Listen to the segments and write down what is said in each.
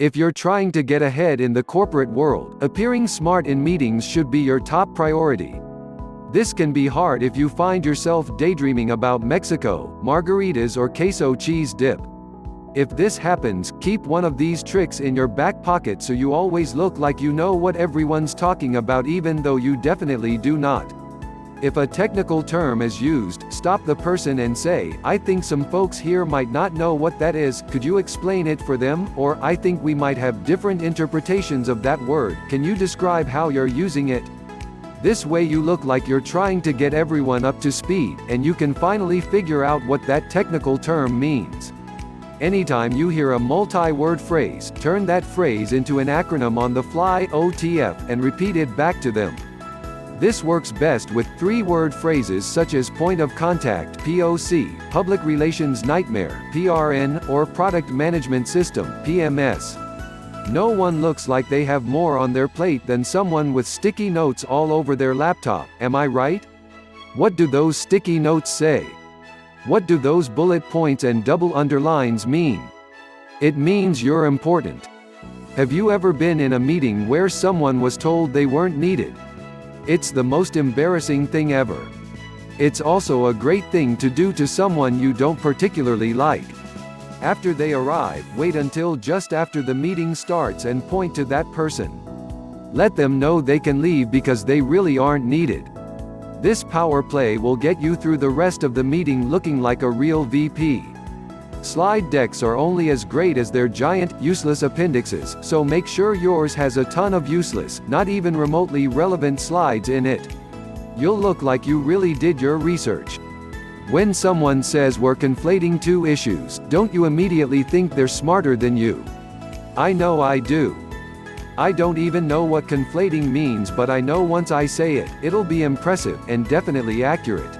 If you're trying to get ahead in the corporate world, appearing smart in meetings should be your top priority. This can be hard if you find yourself daydreaming about Mexico, margaritas or queso cheese dip. If this happens, keep one of these tricks in your back pocket so you always look like you know what everyone's talking about even though you definitely do not. If a technical term is used, stop the person and say, "I think some folks here might not know what that is, could you explain it for them?" Or, "I think we might have different interpretations of that word, can you describe how you're using it?" This way you look like you're trying to get everyone up to speed, and you can finally figure out what that technical term means. Anytime you hear a multi-word phrase, turn that phrase into an acronym on the fly (OTF) and repeat it back to them. This works best with three-word phrases such as point of contact (POC), public relations nightmare (PRN), or product management system (PMS). No one looks like they have more on their plate than someone with sticky notes all over their laptop, am I right? What do those sticky notes say? What do those bullet points and double underlines mean? It means you're important. Have you ever been in a meeting where someone was told they weren't needed? It's the most embarrassing thing ever. It's also a great thing to do to someone you don't particularly like. After they arrive, wait until just after the meeting starts and point to that person. Let them know they can leave because they really aren't needed. This power play will get you through the rest of the meeting looking like a real VP. Slide decks are only as great as their giant, useless appendixes, so make sure yours has a ton of useless, not even remotely relevant slides in it. You'll look like you really did your research. When someone says we're conflating two issues, don't you immediately think they're smarter than you? I know I do. I don't even know what conflating means, but I know once I say it, it'll be impressive, and definitely accurate.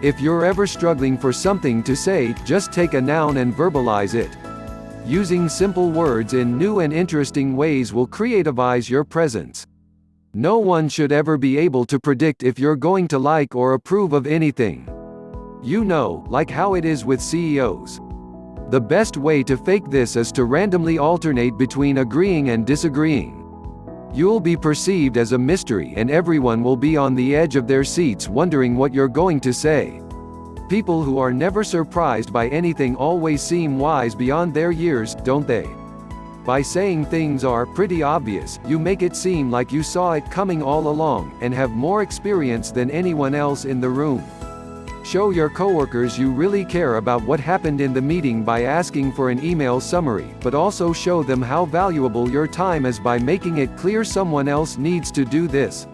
If you're ever struggling for something to say, just take a noun and verbalize it. Using simple words in new and interesting ways will creativize your presence. No one should ever be able to predict if you're going to like or approve of anything. You know, like how it is with CEOs. The best way to fake this is to randomly alternate between agreeing and disagreeing. You'll be perceived as a mystery and everyone will be on the edge of their seats wondering what you're going to say. People who are never surprised by anything always seem wise beyond their years, don't they? By saying things are pretty obvious, you make it seem like you saw it coming all along, and have more experience than anyone else in the room. Show your coworkers you really care about what happened in the meeting by asking for an email summary, but also show them how valuable your time is by making it clear someone else needs to do this.